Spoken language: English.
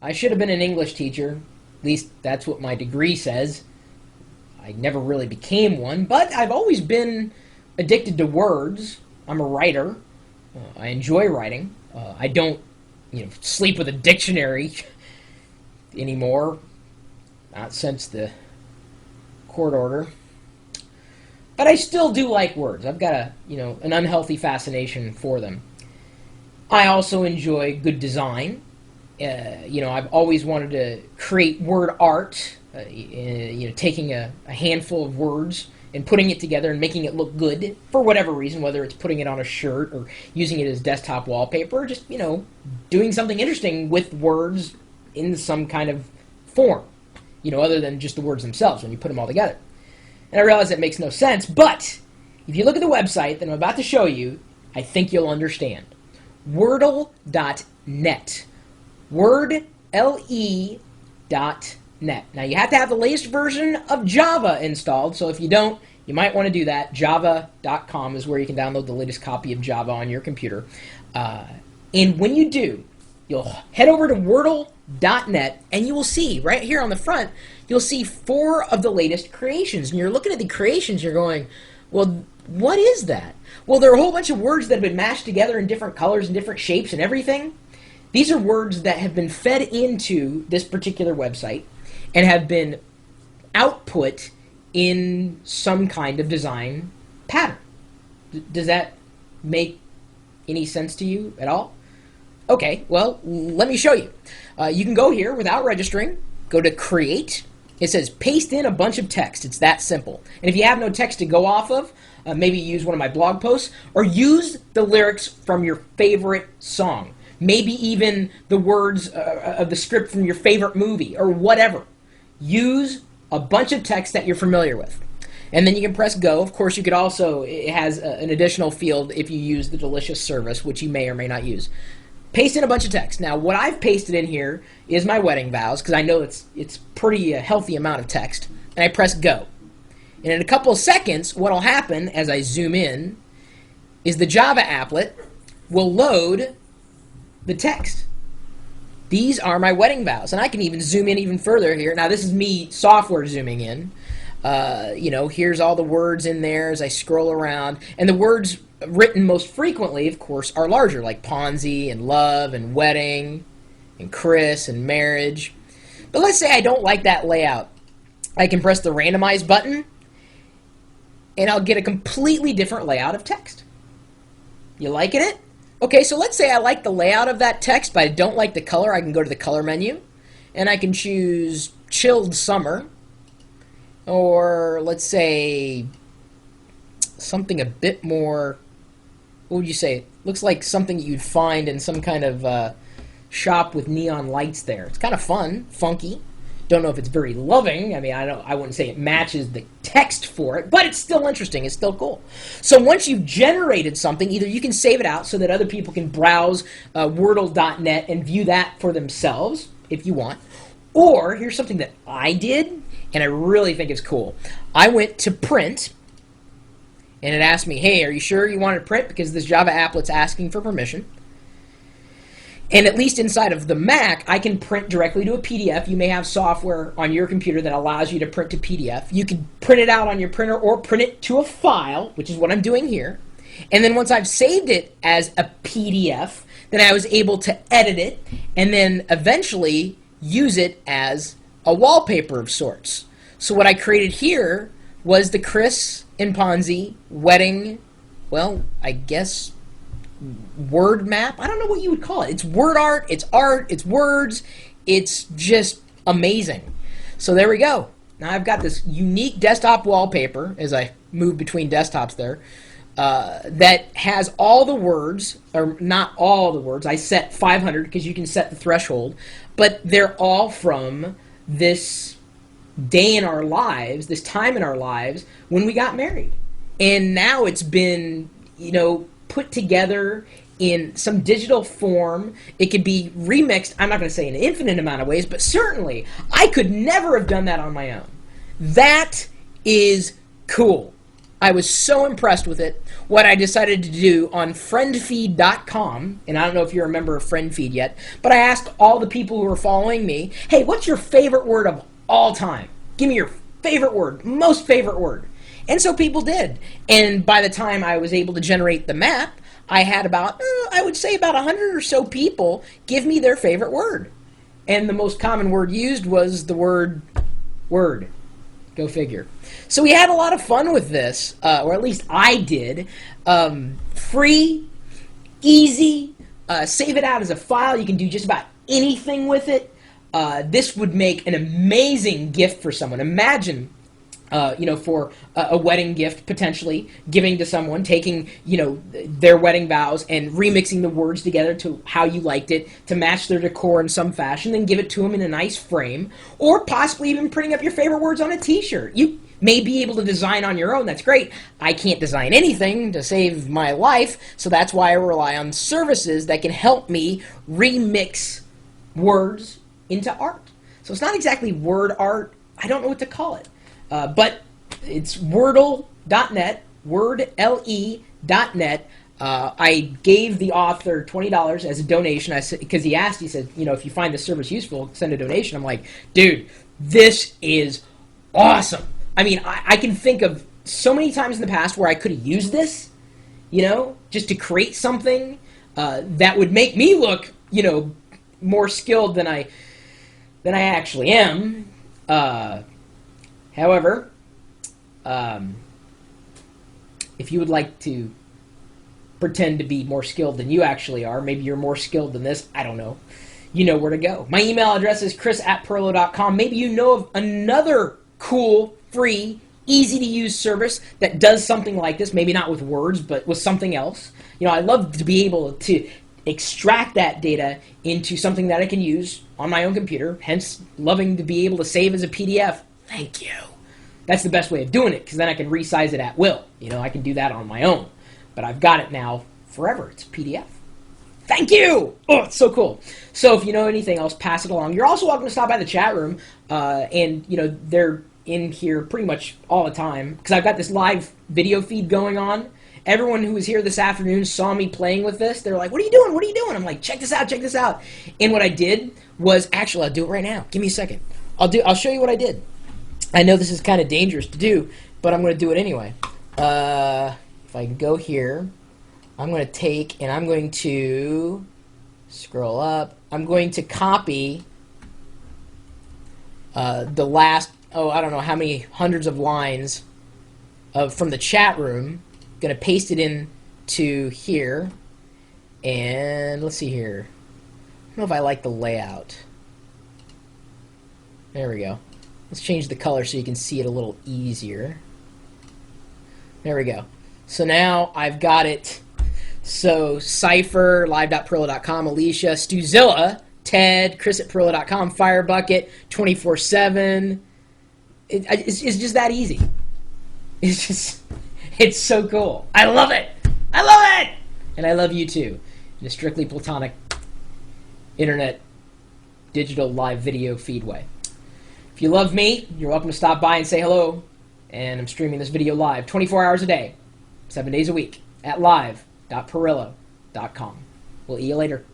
I should have been an English teacher. At least that's what my degree says. I never really became one, but I've always been addicted to words. I'm a writer. I enjoy writing. I don't, sleep with a dictionary anymore. Not since the court order. But I still do like words. I've got an unhealthy fascination for them. I also enjoy good design. I've always wanted to create word art. Taking a handful of words and putting it together and making it look good for whatever reason, whether it's putting it on a shirt or using it as desktop wallpaper, or just, doing something interesting with words in some kind of form, other than just the words themselves when you put them all together. And I realize that makes no sense, but if you look at the website that I'm about to show you, I think you'll understand. Wordle.net. Wordle.net. Now, you have to have the latest version of Java installed, so if you don't, you might want to do that. Java.com is where you can download the latest copy of Java on your computer. And when you do, you'll head over to Wordle.net, and you will see, right here on the front, you'll see 4 of the latest creations. And you're looking at the creations, you're going, well, what is that? Well, there are a whole bunch of words that have been mashed together in different colors and different shapes and everything. These are words that have been fed into this particular website and have been output in some kind of design pattern. Does that make any sense to you at all? Okay, well, let me show you. You can go here without registering, go to Create. It says paste in a bunch of text. It's that simple. And if you have no text to go off of, maybe use one of my blog posts, or use the lyrics from your favorite song. Maybe even the words of the script from your favorite movie, or whatever. Use a bunch of text that you're familiar with. And then you can press go. Of course, you could also, it has an additional field if you use the Delicious service, which you may or may not use. Paste in a bunch of text. Now, what I've pasted in here is my wedding vows, because I know it's pretty healthy amount of text. And I press go. And in a couple of seconds, what will happen as I zoom in is the Java applet will load the text. These are my wedding vows, and I can even zoom in even further here. Now, this is me software zooming in. Here's all the words in there as I scroll around. And the words written most frequently, of course, are larger, like Ponzi and love and wedding and Chris and marriage. But let's say I don't like that layout. I can press the randomize button, and I'll get a completely different layout of text. You liking it? Okay, so let's say I like the layout of that text, but I don't like the color. I can go to the color menu, and I can choose chilled summer, or let's say something a bit more, what would you say? Looks like something you'd find in some kind of shop with neon lights there. It's kind of fun, funky. Don't know if it's very loving. I mean, I wouldn't say it matches the text for it, but it's still interesting. It's still cool. So once you've generated something, either you can save it out so that other people can browse Wordle.net and view that for themselves if you want. Or here's something that I did, and I really think it's cool. I went to print, and it asked me, hey, are you sure you want to print? Because this Java applet's asking for permission. And at least inside of the Mac, I can print directly to a PDF. You may have software on your computer that allows you to print to PDF. You can print it out on your printer or print it to a file, which is what I'm doing here. And then once I've saved it as a PDF, then I was able to edit it and then eventually use it as a wallpaper of sorts. So what I created here was the Chris and Ponzi wedding, well, I guess word map. I don't know what you would call it. It's word art, it's words, it's just amazing. So there we go. Now I've got this unique desktop wallpaper as I move between desktops there that has all the words, or not all the words. I set 500 because you can set the threshold, but they're all from this day in our lives, this time in our lives when we got married. And now it's been, put together in some digital form. It could be remixed, I'm not going to say an infinite amount of ways, but certainly I could never have done that on my own. That is cool. I was so impressed with it. What I decided to do on friendfeed.com, and I don't know if you're a member of Friendfeed yet, but I asked all the people who are following me, hey, what's your favorite word of all time? Give me your favorite word, most favorite word. And so people did. And by the time I was able to generate the map, I had about, I would say about 100 or so people give me their favorite word. And the most common word used was the word word. Go figure. So we had a lot of fun with this, or at least I did. Free, easy, save it out as a file. You can do just about anything with it. This would make an amazing gift for someone. Imagine, for a wedding gift, potentially giving to someone, taking, their wedding vows and remixing the words together to how you liked it, to match their decor in some fashion, then give it to them in a nice frame, or possibly even printing up your favorite words on a t-shirt. You may be able to design on your own. That's great. I can't design anything to save my life, so that's why I rely on services that can help me remix words into art. So it's not exactly word art. I don't know what to call it. But it's wordle.net, wordle.net. I gave the author $20 as a donation. I said, because he asked, he said, if you find this service useful, send a donation. I'm like, dude, this is awesome. I mean, I can think of so many times in the past where I could have used this, just to create something that would make me look, more skilled than I actually am. However, if you would like to pretend to be more skilled than you actually are, maybe you're more skilled than this, I don't know, you know where to go. My email address is chris@perlo.com. Maybe you know of another cool, free, easy-to-use service that does something like this, maybe not with words, but with something else. I'd love to be able to extract that data into something that I can use on my own computer, hence loving to be able to save as a PDF. Thank you. That's the best way of doing it, because then I can resize it at will. I can do that on my own. But I've got it now forever. It's a PDF. Thank you! Oh, it's so cool. So if you know anything else, pass it along. You're also welcome to stop by the chat room, and they're in here pretty much all the time, because I've got this live video feed going on. Everyone who was here this afternoon saw me playing with this. They're like, what are you doing? What are you doing? I'm like, check this out, check this out. And what I did was, actually, I'll do it right now. Give me a second. I'll show you what I did. I know this is kind of dangerous to do, but I'm going to do it anyway. If I can go here, I'm going to take and I'm going to scroll up. I'm going to copy the last, I don't know how many hundreds of lines from the chat room. Going to paste it in to here. And let's see here. I don't know if I like the layout. There we go. Let's change the color so you can see it a little easier. There we go. So now I've got it. So Cypher, live.perlo.com, Alicia, Stuzilla, Ted, Chris@perlo.com, Firebucket, 24/7. It's just that easy. It's so cool. I love it. I love it. And I love you too. In a strictly platonic internet digital live video feed way. If you love me, you're welcome to stop by and say hello. And I'm streaming this video live 24 hours a day, 7 days a week at live.perlo.com. We'll see you later.